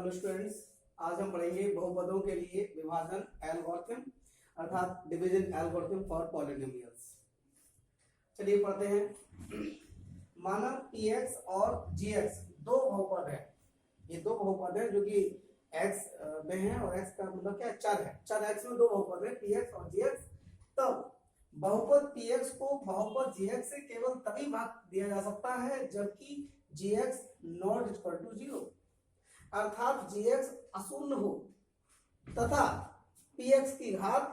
Hello students, आज हम पढ़ेंगे बहुपदों के लिए विभाजन एल्गोरिथम अर्थात डिवीजन एल्गोरिथम फॉर पॉलिनोमियल्स। चलिए पढ़ते हैं। माना px और gx दो बहुपद है। ये दो बहुपद है जो कि x में है और x का मतलब क्या चर है। चर x में दो बहुपद है px और gx। तब बहुपद px को बहुपद gx से केवल तभी भाग दिया जा सकता है जबकि gx नॉट इक्वल टू 0 अर्थात gx अशून्य हो तथा px की घात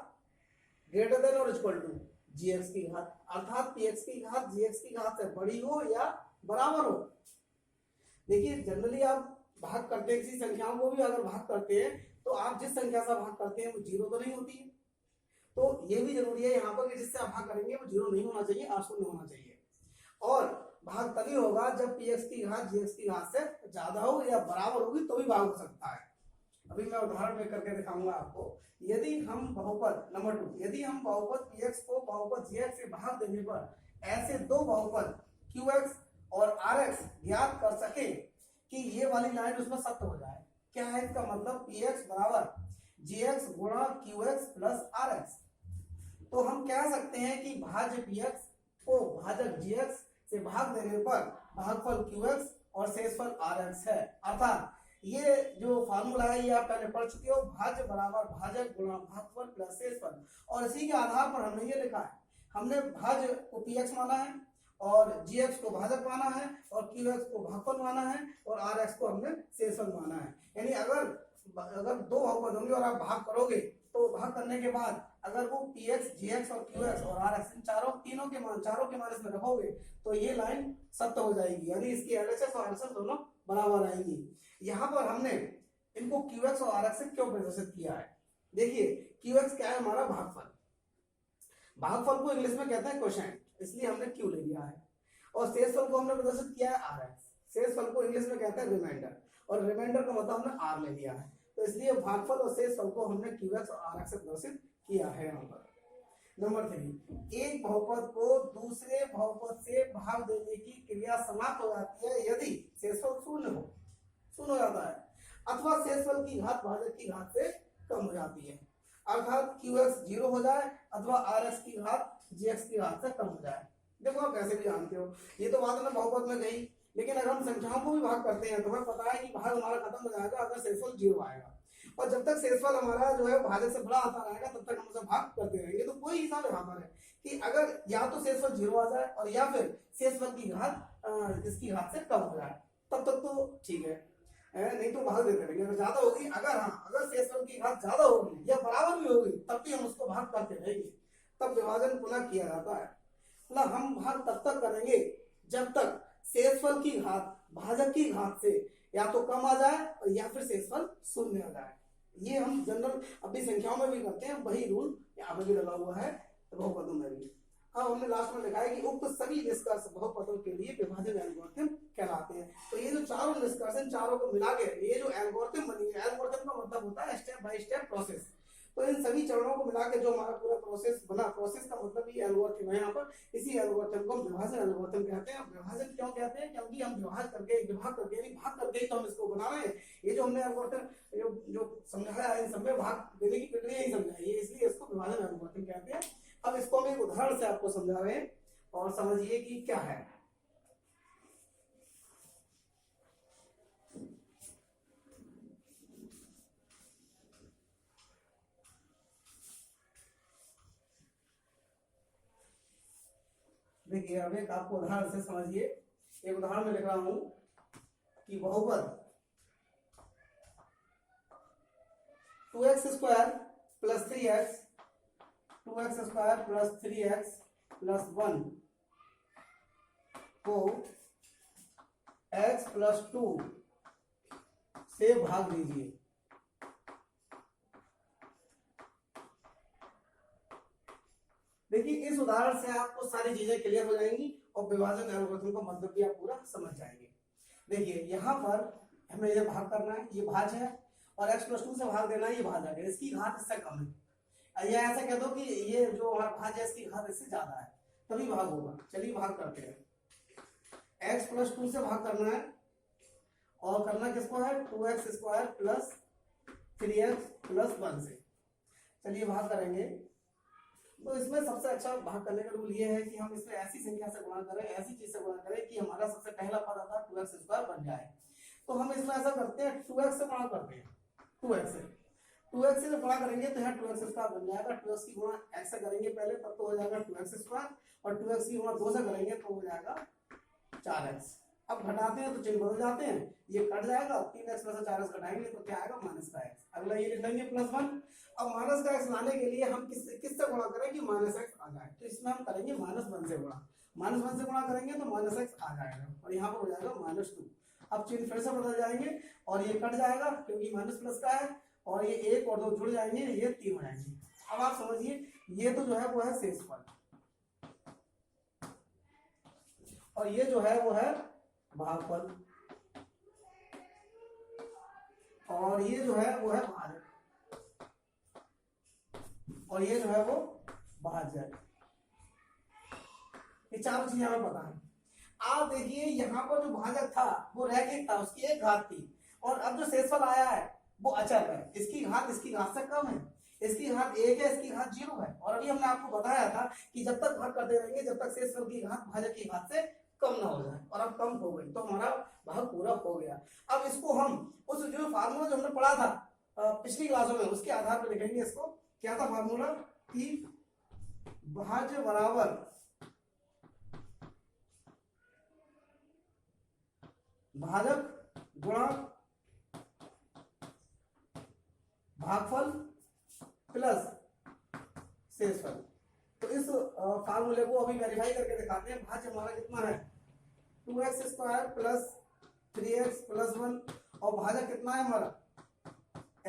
ग्रेटर देन और इक्वल टू gx की घात अर्थात px की घात gx की घात से बड़ी हो या बराबर हो। देखिए जनरली आप भाग करते हैं, किसी संख्याओं को भी अगर भाग करते हैं तो आप जिस संख्या से भाग करते हैं वो 0 तो नहीं होती है। तो ये भी जरूरी है यहाँ पर कि जिससे आप भाग करेंगे वो 0 नहीं होना चाहिए, अशून्य होना चाहिए। और भाग तभी होगा जब px की घात gx की घात से ज्यादा हो या बराबर होगी तो भी भाग हो सकता है। अभी मैं उदाहरण में करके दिखाऊंगा आपको। यदि हम बहुपद नंबर 2 यदि हम बहुपद px को बहुपद gx से भाग देने पर ऐसे दो बहुपद qx और rx ज्ञात कर सके कि ये वाली लाइन उसमें सत्य हो जाए। क्या है इसका मतलब? px बराबर gx गुणा qx प्लस rx। तो हम कह सकते हैं कि भाज्य px को भाजक gx से भाग देने पर भागफल qx और शेषफल rx है। अर्थात ये जो फार्मूला है ये आप पहले पढ़ चुके हो, भाज्य बराबर भाजक गुणा भागफल प्लस शेषफल। और इसी के आधार पर हमने ये लिखा है, हमने भाज्य को px माना है और gx को भाजक माना है और qx को भागफल माना है और rx को हमने शेषफल माना है। यानी अगर दो बहुपद होंगे और आप भाग करोगे तो भाग करने के बाद अगर वो px, gx और qx और rx इन चारों के मान इसमें रखोगे तो ये लाइन सत्य हो जाएगी। यानी इसकी LHS और RHS दोनों बराबर आएंगी। यहाँ पर हमने इनको qx और rx से क्यों प्रदर्शित किया है? देखिए qx क्या है? हमारा भागफल। भागफल को इंग्लिश में कहते हैं कोशेंट, इसलिए हमने q ले लिया है। और शेषफल को हमने प्रदर्शित किया है rx। शेषफल को इंग्लिश में कहते हैं रिमाइंडर और रिमाइंडर का मतलब हमने r ले लिया है। तो इसलिए भागफल और शेषफल को हमने qx और rx से प्रदर्शित किया है। यहाँ पर नंबर 3, एक बहुपद को दूसरे बहुपद से भाग देने की क्रिया समाप्त हो जाती है यदि शेषफल शून्य हो जाता है अथवा शेषफल की घात भाजक की घात से कम हो जाती है। अर्थात qx 0 हो जाए अथवा rx की घात gx की घात से कम हो जाए। देखो आप कैसे भी जानते हो, ये तो बात ना बहुपद में गई, लेकिन अगर हम संख्याओं को भी भाग करते हैं तो हमें पता है कि भाग हमारा खत्म हो जाएगा अगर शेषफल 0 आएगा। और जब तक शेषफल हमारा जो है भाजक से बड़ा आता रहेगा तब तक हम उसे भाग करते रहेंगे। तो कोई हिसाब यहाँ पर है कि अगर या तो शेषफल 0 आ जाए और या फिर शेषफल की घात इसकी घात से कम हो जाए तब तक तो ठीक है, नहीं तो भाग देते रहेंगे। अगर ज्यादा होगी, अगर शेषफल की घात ज्यादा होगी या बराबर भी होगी तब भी हम उसको भाग करते रहेंगे। तब विभाजन पुनः किया जाता है। मतलब हम भाग तब तक करेंगे जब तक शेषफल की घात भाजक की घात से या तो कम आ जाए और या फिर शेषफल शून्य आ जाए। ये हम जनरल अपनी संख्याओं में भी करते हैं, वही रूल यहाँ पे भी लगा हुआ है बहुपदों में भी। अब हमने लास्ट में लिखा है कि उक्त सभी निष्कर्ष बहुपदों के लिए विभाजन एल्गोरिथम कहलाते हैं। तो ये जो चारों निष्कर्ष इन चारों को मिला के ये जो एल्गोरिथम बनी है, एल्गोरिथम का मतलब होता है स्टेप बाय स्टेप प्रोसेस। तो इन सभी चरणों को मिला के जो हमारा पूरा प्रोसेस बना, प्रोसेस का मतलब ये एल्गोरिथम है। यहाँ पर इसी एल्गोरिथम को विभाजन एल्गोरिथम कहते हैं। विभाजन क्यों कहते हैं? क्योंकि हम विभाग करके तो हम इसको बना रहे हैं। ये जो हमने एल्गोरिथम जो समझाया है, इन सब में भाग देने की प्रक्रिया ही समझाई है, इसलिए इसको विभाजन एल्गोरिथम कहते हैं। अब इसको हम एक उदाहरण से आपको समझा रहे हैं और समझिए कि क्या है। देखिए अब एक आपको उदाहरण से समझिए। एक उदाहरण में लिख रहा हूं कि बहुपद 2x square plus 3x 2x square plus 3x plus 1 को x प्लस 2 से भाग दीजिए। देखिए इस उदाहरण से आपको सारी चीजें क्लियर हो जाएंगी और विभाजन एल्गोरिथम का मतलब भी आप पूरा समझ जाएंगे। देखिए यहाँ पर हमें ये भाग करना है, ये भाज्य है और x प्लस 2 से भाग देना है, ये भाजक है, इसकी घात इससे कम है। या ऐसा कह दो कि ये जो हमारा भाज्य है इसकी घात इससे ज्यादा है, तभी भाग होगा। चलिए भाग करते हैं। x प्लस 2 से भाग करना है और करना किसको है 2x square plus 3x plus 1 से। चलिए भाग करेंगे। तो इसमें सबसे अच्छा भाग करने का रूल ये है कि हम इसमें ऐसी संख्या से गुणा करें, ऐसी चीज से गुणा करें कि हमारा सबसे पहला पद आता 2x स्क्वायर बन जाए। तो हम इसमें ऐसा करते हैं 2x से गुणा करते हैं, 2x से गुणा करेंगे तो यहाँ 2x स्क्वायर बन जाएगा। 2x की गुणा x से करेंगे पहले तब तो हो जाएगा 2x स्क्वायर, और 2x की गुणा 2 से करेंगे तो हो जाएगा 4x। अब घटाते हैं तो चिन्ह बदल जाते हैं, ये कट जाएगा, 3x में से 4x घटाएंगे तो क्या आएगा माइनस का x। अगला ये लिख लेंगे +1। अब माइनस का x लाने के लिए हम किससे गुणा करें कि माइनस x आ जाए, तो इसमें हम करेंगे -1 से गुणा। -1 से गुणा करेंगे तो माइनस x आ जाएगा और यहाँ पर हो जाएगा -2। अब चिन्ह फिर से बदल जाएंगे और ये कट जाएगा क्योंकि माइनस प्लस का है, और ये 1 और 2 जुड़ जाएंगे, ये 3 हो जाएंगे। अब आप समझिए ये तो जो है वो है शेषफल, और ये जो है वो है भागफल, और ये जो है वो है भाजक, और ये जो है वो भाजक। ये चारों चीजें हमें पता है। आप देखिए यहाँ पर जो भाजक था वो रैखिक था, उसकी एक घात थी, और अब जो शेषफल आया है वो अचल है, इसकी घात से कम है, इसकी घात 1 है, इसकी घात 0 है। और अभी हमने आपको बताया था कि जब तक भाग करते रहेंगे जब तक शेषफल की घात भाजक की घात से कम ना हो जाए, और अब कम हो गई तो हमारा भाग पूरा हो गया। अब इसको हम उस जो फार्मूला जो हमने पढ़ा था पिछली क्लासों में उसके आधार पर लिखेंगे। इसको क्या था फार्मूला कि भाज्य बराबर भाजक गुणा भागफल प्लस शेषफल। तो इस फार्मूले को अभी वेरीफाई करके दिखाते हैं। भाज्य हमारा कितना है 2x square plus 3x plus 1, और भाजक कितना है हमारा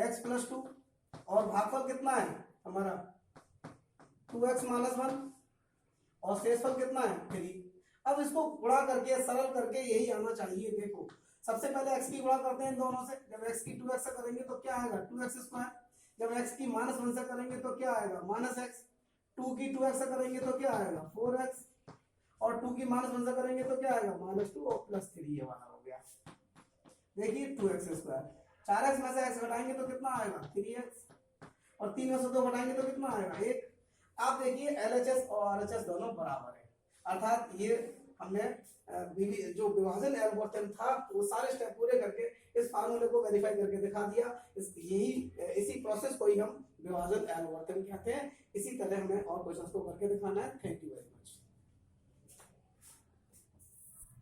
x प्लस 2, और भागफल कितना है हमारा 2x माइनस 1, और शेषफल कितना है 3। अब इसको गुणा करके सरल करके यही आना चाहिए। देखो सबसे पहले x की गुणा करते हैं इन दोनों से। जब x की 2x से करेंगे तो क्या आएगा 2x स्क्वायर, जब x की -1 से करेंगे तो क्या आएगा -x, 2 की 2x से करेंगे तो क्या आएगा 4x, और 2 की -1 से करेंगे तो क्या आएगा -2 और +3, ये वाला हो गया। देखिए 2x स्क्वायर, 4x में से x घटाएंगे तो कितना आएगा 3x, और 3 में से 2 घटाएंगे तो कितना आएगा 1। आप देखिए LHS और RHS दोनों बराबर है, अर्थात ये हमने जो विभाजन एल्गोरिथम था वो सारे स्टेप पूरे करके इस फार्मूले को वेरीफाई करके दिखा दिया। इसी प्रोसेस को ही हम विभाजन एल्गोरिथम कहते हैं। इसी तरह हमें और क्वेश्चंस को करके दिखाना है। Thank you very much.